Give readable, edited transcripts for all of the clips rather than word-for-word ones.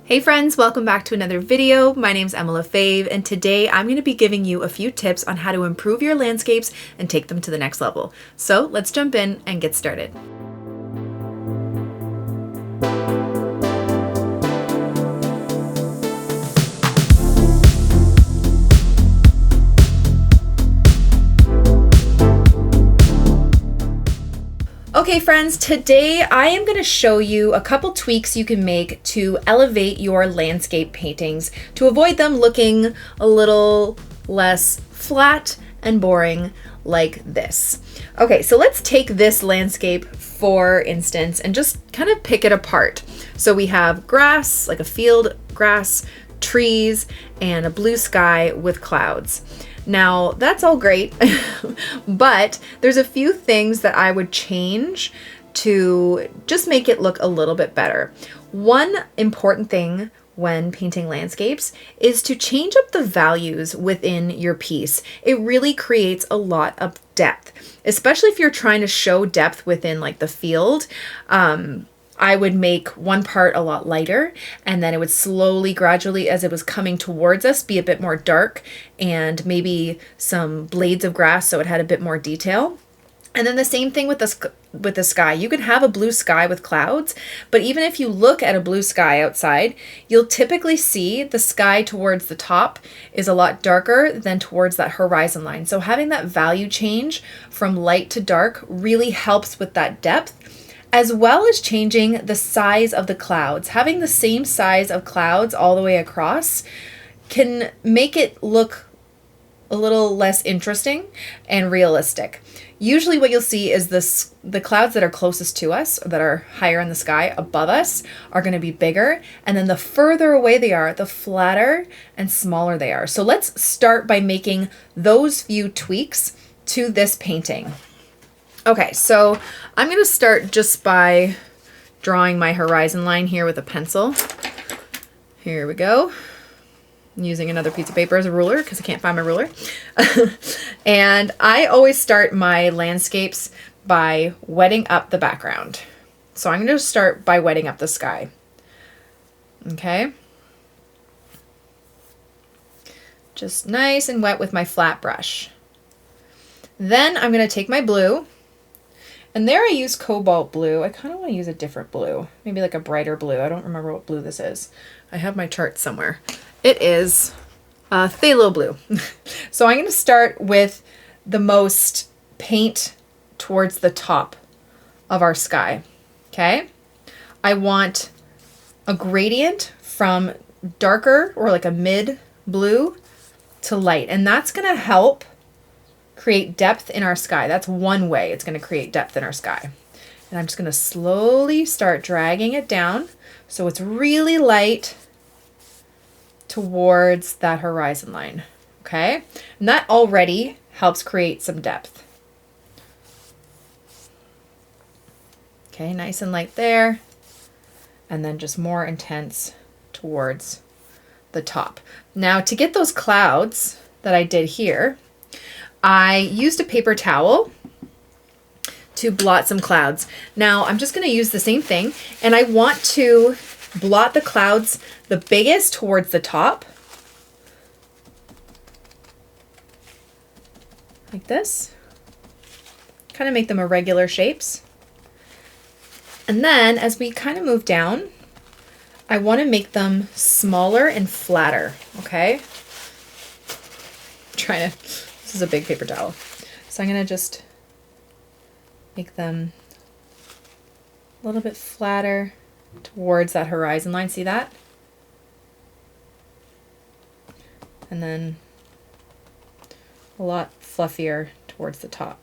Hey friends, welcome back to another video. My name's Emma Fave, and today I'm going to be giving you a few tips on how to improve your landscapes and take them to the next level. So let's jump in and get started. Okay friends, today I am going to show you a couple tweaks you can make to elevate your landscape paintings to avoid them looking a little less flat and boring like this. Okay, so let's take this landscape for instance and just kind of pick it apart. So we have grass, like a field grass, trees, and a blue sky with clouds. Now, that's all great, but there's a few things that I would change to just make it look a little bit better. One important thing when painting landscapes is to change up the values within your piece. It really creates a lot of depth, especially if you're trying to show depth within like the field. I would make one part a lot lighter, and then it would slowly, gradually, as it was coming towards us, be a bit more dark, and maybe some blades of grass so it had a bit more detail. And then the same thing with the sky. You can have a blue sky with clouds, but even if you look at a blue sky outside, you'll typically see the sky towards the top is a lot darker than towards that horizon line. So having that value change from light to dark really helps with that depth, as well as changing the size of the clouds. Having the same size of clouds all the way across can make it look a little less interesting and realistic. Usually what you'll see is the clouds that are closest to us, or that are higher in the sky above us, are going to be bigger, and then the further away they are, the flatter and smaller they are. So let's start by making those few tweaks to this painting. Okay, so I'm going to start just by drawing my horizon line here with a pencil. Here we go. I'm using another piece of paper as a ruler because I can't find my ruler. And I always start my landscapes by wetting up the background. So I'm going to start by wetting up the sky. Okay. Just nice and wet with my flat brush. Then I'm going to take my blue. And there I use Cobalt Blue. I kind of want to use a different blue, maybe like a brighter blue. I don't remember what blue this is. I have my chart somewhere. It is Phthalo Blue. So I'm going to start with the most paint towards the top of our sky. Okay. I want a gradient from darker or like a mid blue to light, and that's going to help create depth in our sky. That's one way it's going to create depth in our sky. And I'm just going to slowly start dragging it down so it's really light towards that horizon line. Okay? And that already helps create some depth. Okay, nice and light there. And then just more intense towards the top. Now, to get those clouds that I did here, I used a paper towel to blot some clouds. Now I'm just going to use the same thing, and I want to blot the clouds the biggest towards the top, like this. Kind of make them irregular shapes. And then as we kind of move down, I want to make them smaller and flatter, okay? This is a big paper towel. So I'm going to just make them a little bit flatter towards that horizon line. See that? And then a lot fluffier towards the top.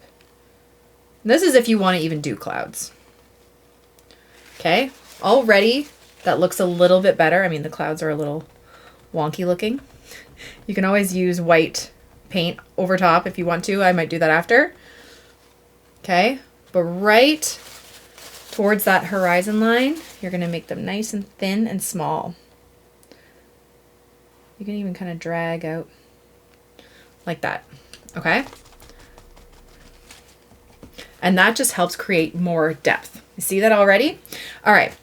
This is if you want to even do clouds. Okay, already that looks a little bit better. I mean, the clouds are a little wonky looking. You can always use white paint over top if you want to. I might do that after. Okay, but right towards that horizon line, you're going to make them nice and thin and small. You can even kind of drag out like that. Okay, and that just helps create more depth. You see that already? All right.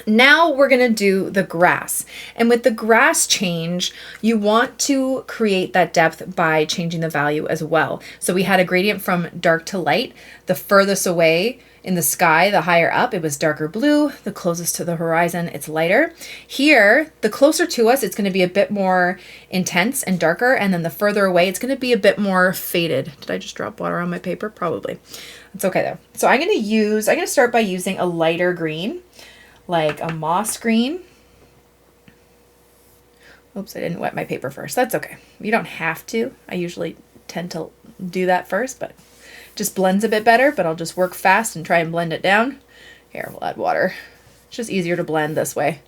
Now we're going to do the grass. And with the grass change, you want to create that depth by changing the value as well. So we had a gradient from dark to light. The furthest away in the sky, the higher up, it was darker blue. The closest to the horizon, it's lighter. Here, the closer to us, it's going to be a bit more intense and darker. And then the further away, it's going to be a bit more faded. Did I just drop water on my paper? Probably. It's okay though. So I'm going to start by using a lighter green, like a moss green. Oops, I didn't wet my paper first. That's okay. You don't have to. I usually tend to do that first, but it just blends a bit better, but I'll just work fast and try and blend it down. Here, we'll add water. It's just easier to blend this way.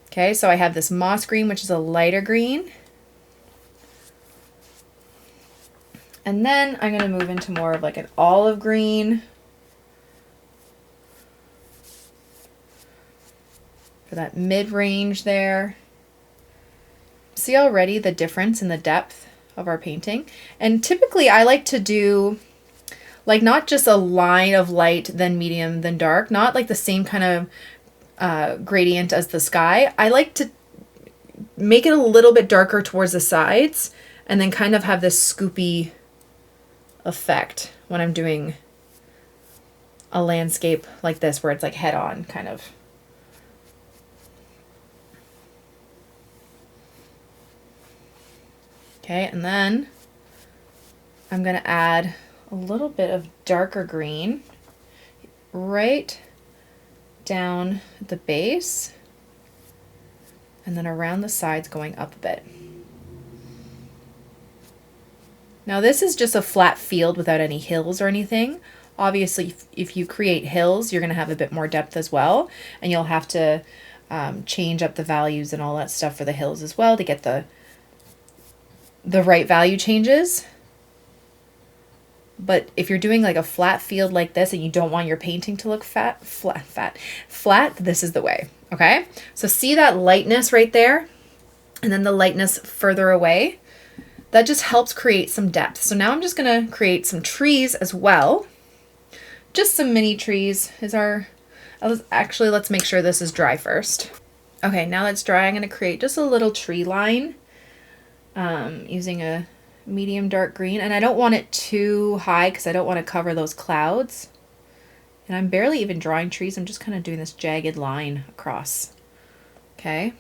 Okay, so I have this moss green, which is a lighter green. And then I'm going to move into more of like an olive green. For that mid-range there. See already the difference in the depth of our painting? And typically I like to do like not just a line of light, then medium, then dark, not like the same kind of gradient as the sky. I like to make it a little bit darker towards the sides and then kind of have this scoopy effect when I'm doing a landscape like this where it's like head on kind of. Okay, and then I'm going to add a little bit of darker green right down at the base and then around the sides going up a bit. Now this is just a flat field without any hills or anything. Obviously, if you create hills, you're going to have a bit more depth as well, and you'll have to change up the values and all that stuff for the hills as well to get the right value changes. But if you're doing like a flat field like this and you don't want your painting to look flat, this is the way. Okay, so see that lightness right there and then the lightness further away? That just helps create some depth. So now I'm just going to create some trees as well. Just some mini trees is our, actually let's make sure this is dry first. Okay, now that's dry, I'm going to create just a little tree line. Using a medium dark green, and I don't want it too high because I don't want to cover those clouds. And I'm barely even drawing trees, I'm just kind of doing this jagged line across. Okay.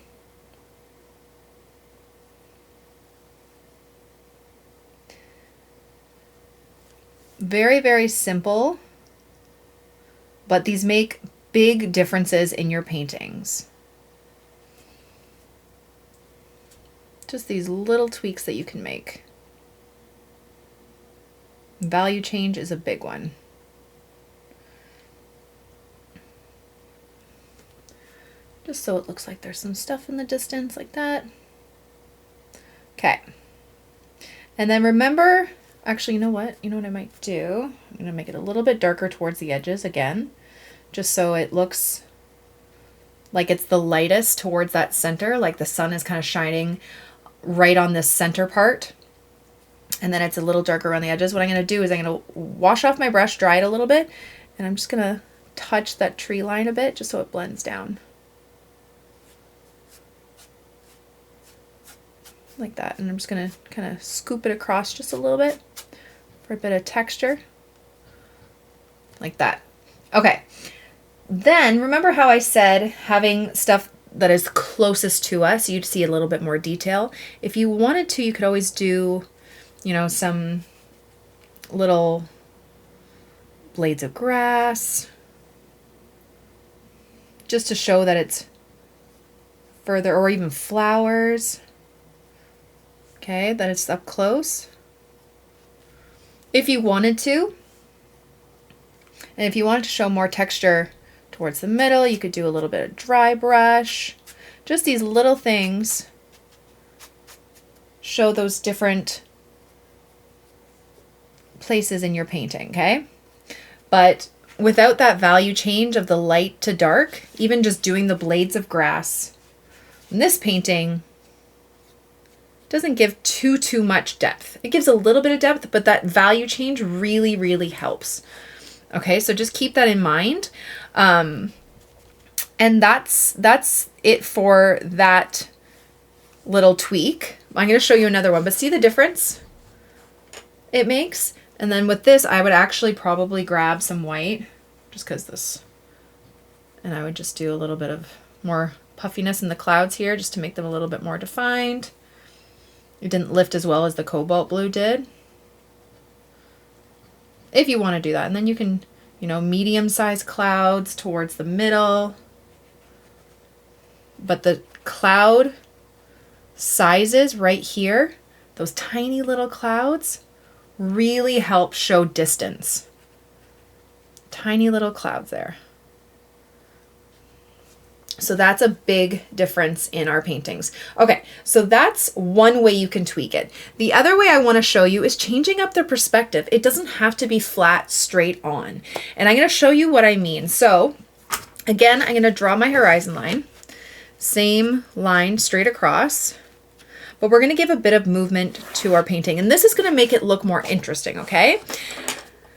Very, very simple, but these make big differences in your paintings. Just these little tweaks that you can make. Value change is a big one. Just so it looks like there's some stuff in the distance like that. Okay. And then remember, actually, you know what? You know what I might do? I'm going to make it a little bit darker towards the edges again, just so it looks like it's the lightest towards that center, like the sun is kind of shining right on this center part, and then it's a little darker around the edges. What I'm going to do is I'm going to wash off my brush, dry it a little bit, and I'm just going to touch that tree line a bit just so it blends down. Like that. And I'm just going to kind of scoop it across just a little bit for a bit of texture. Like that. Okay. Then remember how I said having stuff that is closest to us, you'd see a little bit more detail. If you wanted to, you could always do, you know, some little blades of grass just to show that it's further, or even flowers. Okay, that it's up close. If you wanted to, and if you wanted to show more texture towards the middle, you could do a little bit of dry brush. Just these little things show those different places in your painting, okay? But without that value change of the light to dark, even just doing the blades of grass in this painting doesn't give too much depth. It gives a little bit of depth, but that value change really, really helps. Okay, so just keep that in mind. And that's it for that little tweak. I'm going to show you another one, but see the difference it makes? And then with this, I would actually probably grab some white, just because this, and I would just do a little bit of more puffiness in the clouds here, just to make them a little bit more defined. It didn't lift as well as the Cobalt Blue did, if you want to do that. And then you can, you know, medium-sized clouds towards the middle. But the cloud sizes right here, those tiny little clouds, really help show distance. Tiny little clouds there. So that's a big difference in our paintings. Okay, so that's one way you can tweak it. The other way I want to show you is changing up the perspective. It doesn't have to be flat, straight on. And I'm going to show you what I mean. So again, I'm going to draw my horizon line. Same line straight across. But we're going to give a bit of movement to our painting. And this is going to make it look more interesting, okay?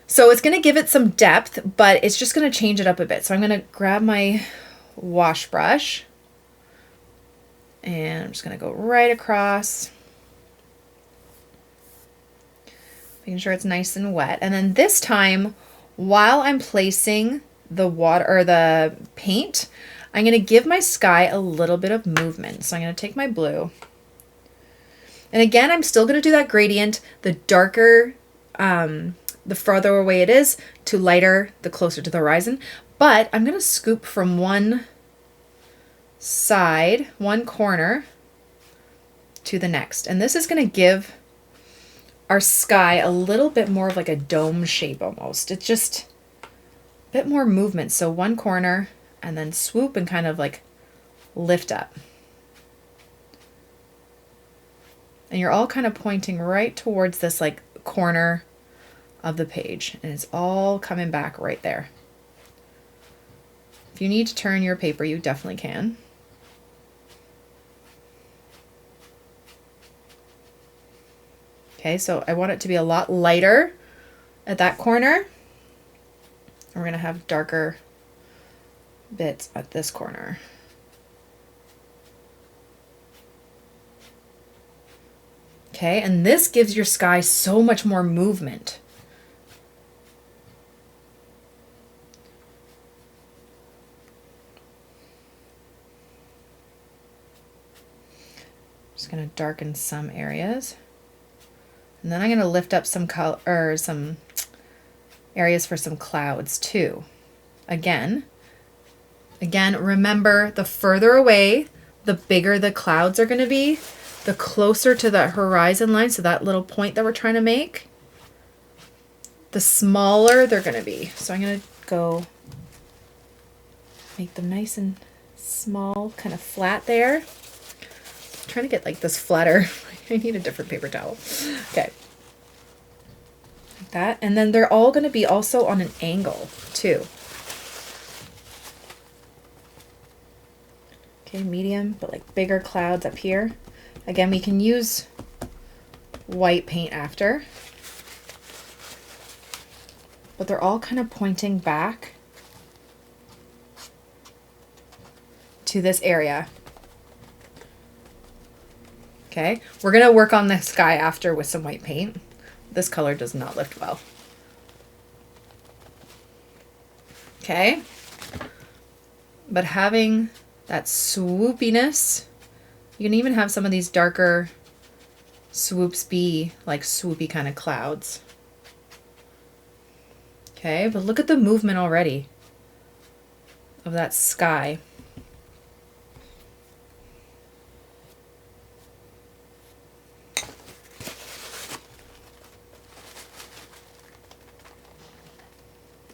So it's going to give it some depth, but it's just going to change it up a bit. So I'm going to grab my wash brush and I'm just going to go right across, making sure it's nice and wet. And then this time, while I'm placing the water or the paint, I'm going to give my sky a little bit of movement. So I'm going to take my blue, and again, I'm still going to do that gradient. The darker, the farther away it is, to lighter, the closer to the horizon. But I'm going to scoop from one side, one corner, to the next. And this is going to give our sky a little bit more of like a dome shape almost. It's just a bit more movement. So one corner and then swoop and kind of like lift up. And you're all kind of pointing right towards this like corner of the page. And it's all coming back right there. If you need to turn your paper, you definitely can. Okay, so I want it to be a lot lighter at that corner. We're going to have darker bits at this corner. Okay, and this gives your sky so much more movement. Just going to darken some areas. And then I'm going to lift up some color or some areas for some clouds too. Again, remember, the further away, the bigger the clouds are going to be, the closer to that horizon line, so that little point that we're trying to make, the smaller they're going to be. So I'm going to go make them nice and small, kind of flat there. I'm trying to get like this flatter. I need a different paper towel. Okay. Like that. And then they're all going to be also on an angle too. Okay, medium, but like bigger clouds up here. Again, we can use white paint after. But they're all kind of pointing back to this area. Okay, we're going to work on the sky after with some white paint. This color does not lift well. Okay, but having that swoopiness, you can even have some of these darker swoops be like swoopy kind of clouds. Okay, but look at the movement already of that sky.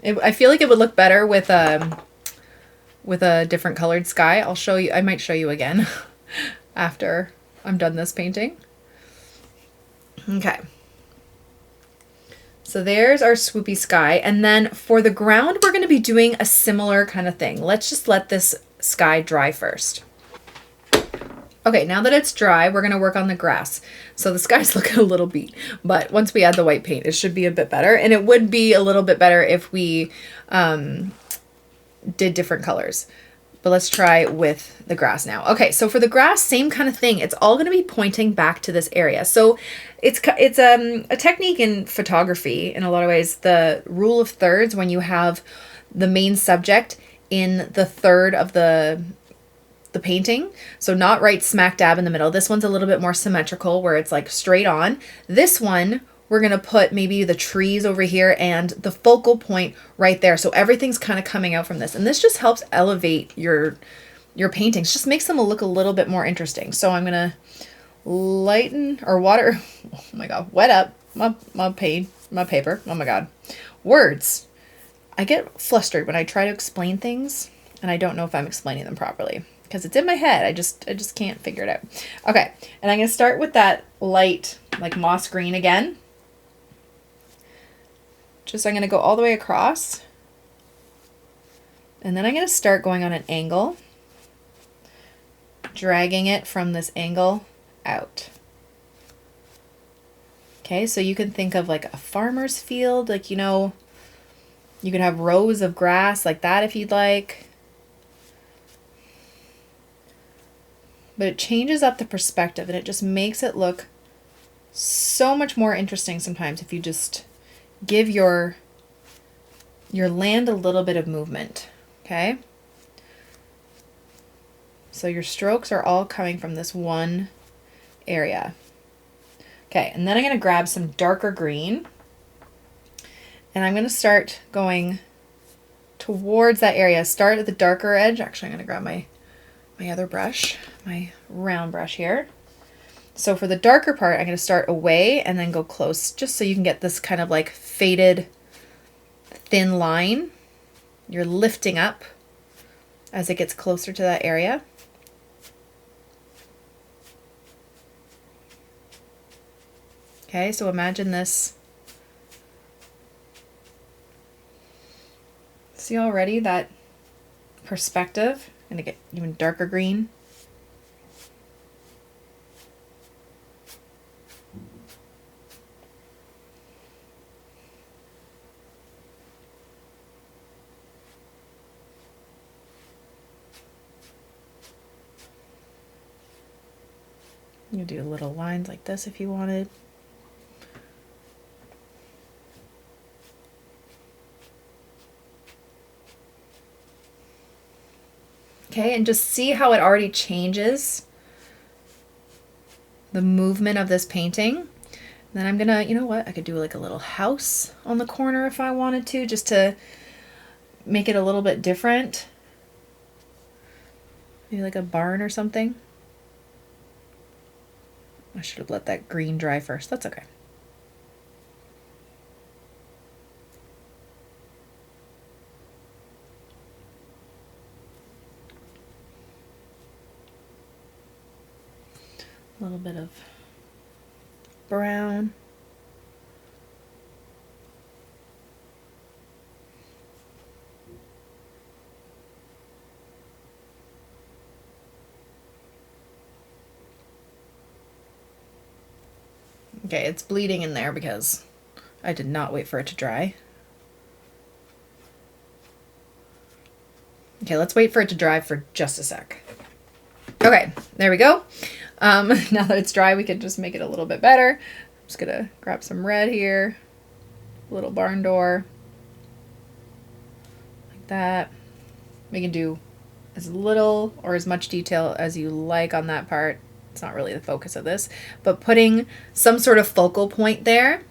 I feel like it would look better with a different colored sky. I'll show you. I might show you again after I'm done this painting. Okay. So there's our swoopy sky. And then for the ground, we're going to be doing a similar kind of thing. Let's just let this sky dry first. Okay, now that it's dry, we're going to work on the grass. So the sky's looking a little beat, but once we add the white paint, it should be a bit better. And it would be a little bit better if we did different colors. But let's try with the grass now. Okay, so for the grass, same kind of thing. It's all going to be pointing back to this area. So it's a technique in photography in a lot of ways. The rule of thirds, when you have the main subject in the third of the painting. So not right smack dab in the middle. This one's a little bit more symmetrical where it's like straight on. This one, we're going to put maybe the trees over here and the focal point right there. So everything's kind of coming out from this. And this just helps elevate your paintings. Just makes them look a little bit more interesting. So I'm going to lighten or water. Oh my God. Wet up my paper. Oh my God. Words. I get flustered when I try to explain things and I don't know if I'm explaining them properly because it's in my head. I just can't figure it out. Okay. And I'm going to start with that light, like moss green again. Just I'm going to go all the way across. And then I'm going to start going on an angle, dragging it from this angle out. Okay, so you can think of like a farmer's field, like, you know, you could have rows of grass like that if you'd like. But it changes up the perspective and it just makes it look so much more interesting sometimes if you just give your land a little bit of movement, okay? So your strokes are all coming from this one area. Okay, and then I'm going to grab some darker green and I'm going to start going towards that area. Start at the darker edge. Actually, I'm going to grab my other brush, my round brush here. So for the darker part, I'm going to start away and then go close, just so you can get this kind of like faded thin line. You're lifting up as it gets closer to that area. Okay, so imagine this. See already that perspective? I'm going to get even darker green. You do little lines like this if you wanted. Okay, and just see how it already changes the movement of this painting. And then I'm gonna, you know what, I could do like a little house on the corner if I wanted to, just to make it a little bit different. Maybe like a barn or something. I should have let that green dry first. That's okay. A little bit of brown. Okay, it's bleeding in there because I did not wait for it to dry. Okay, let's wait for it to dry for just a sec. Okay, there we go. Now that it's dry, we can just make it a little bit better. I'm just gonna grab some red here, little barn door, like that. We can do as little or as much detail as you like on that part. It's not really the focus of this, but putting some sort of focal point there.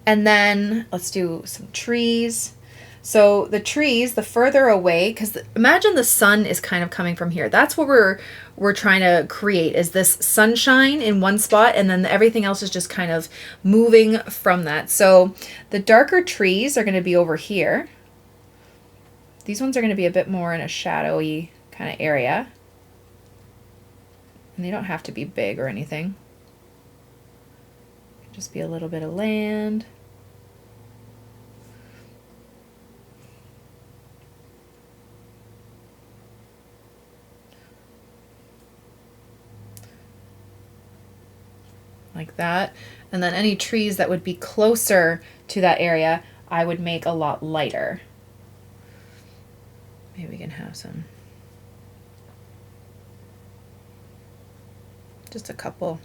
And then let's do some trees. So the trees, the further away, because imagine the sun is kind of coming from here. That's what we're trying to create, is this sunshine in one spot, and then everything else is just kind of moving from that. So the darker trees are going to be over here. These ones are going to be a bit more in a shadowy kind of area. And they don't have to be big or anything. Just be a little bit of land. Like that. And then any trees that would be closer to that area, I would make a lot lighter. Maybe we can have some, just a couple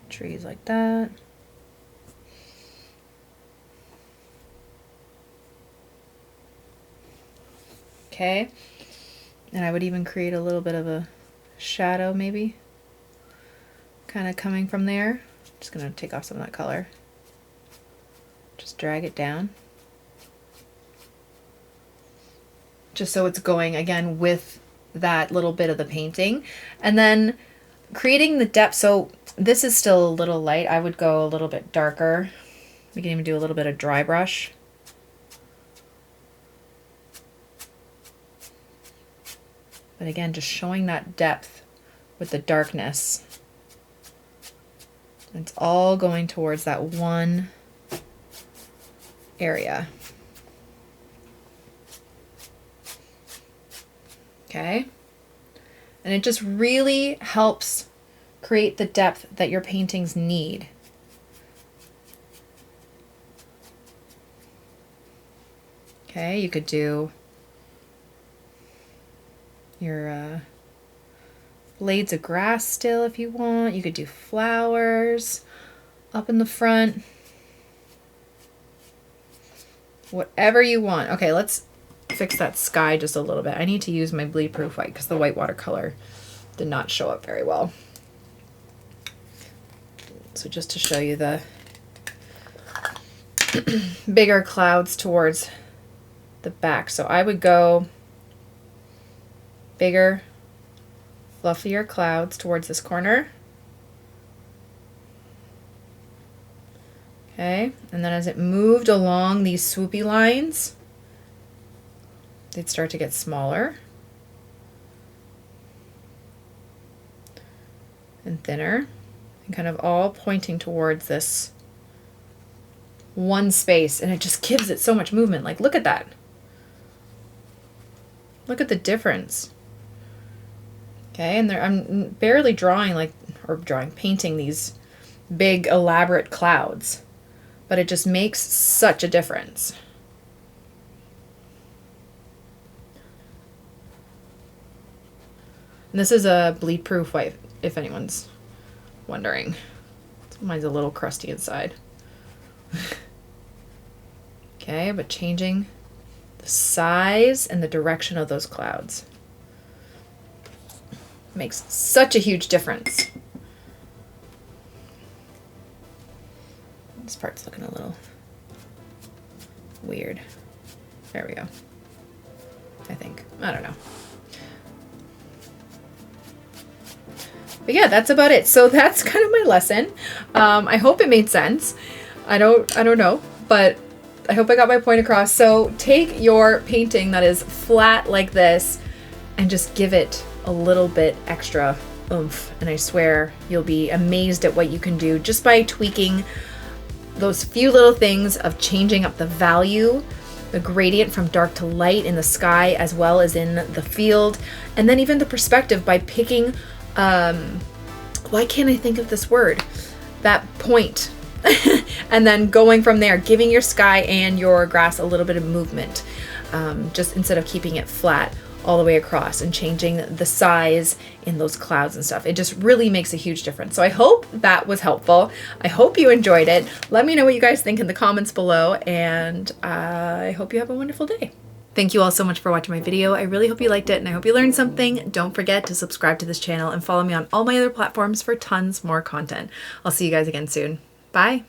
trees like that. Okay, and I would even create a little bit of a shadow maybe, kind of coming from there. Just gonna take off some of that color. Just drag it down. Just so it's going again with that little bit of the painting. And then creating the depth. So this is still a little light. I would go a little bit darker. We can even do a little bit of dry brush. But again, just showing that depth with the darkness. It's all going towards that one area. Okay. And it just really helps create the depth that your paintings need. Okay, you could do your blades of grass still if you want. You could do flowers up in the front. Whatever you want. Okay, let's fix that sky just a little bit. I need to use my bleed proof white because the white watercolor did not show up very well. So just to show you the bigger clouds towards the back. So I would go bigger, fluffier clouds towards this corner. Okay, and then as it moved along these swoopy lines, they'd start to get smaller and thinner, and kind of all pointing towards this one space, and it just gives it so much movement. Like, look at that. Look at the difference. Okay, and I'm barely drawing painting these big elaborate clouds, but it just makes such a difference. And this is a bleed proof white, if anyone's wondering. Mine's a little crusty inside. Okay, but changing the size and the direction of those clouds makes such a huge difference. This part's looking a little weird. There we go. I think. I don't know. But yeah, that's about it. So that's kind of my lesson. I hope it made sense. I don't know, but I hope I got my point across. So take your painting that is flat like this and just give it a little bit extra oomph. And I swear you'll be amazed at what you can do just by tweaking those few little things of changing up the value, the gradient from dark to light in the sky as well as in the field, and then even the perspective by picking, why can't I think of this word? That point. And then going from there, giving your sky and your grass a little bit of movement, just instead of keeping it flat all the way across, and changing the size in those clouds and stuff. It just really makes a huge difference. So I hope that was helpful. I hope you enjoyed it. Let me know what you guys think in the comments below, and I hope you have a wonderful day. Thank you all so much for watching my video. I really hope you liked it, and I hope you learned something. Don't forget to subscribe to this channel and follow me on all my other platforms for tons more content. I'll see you guys again soon. Bye.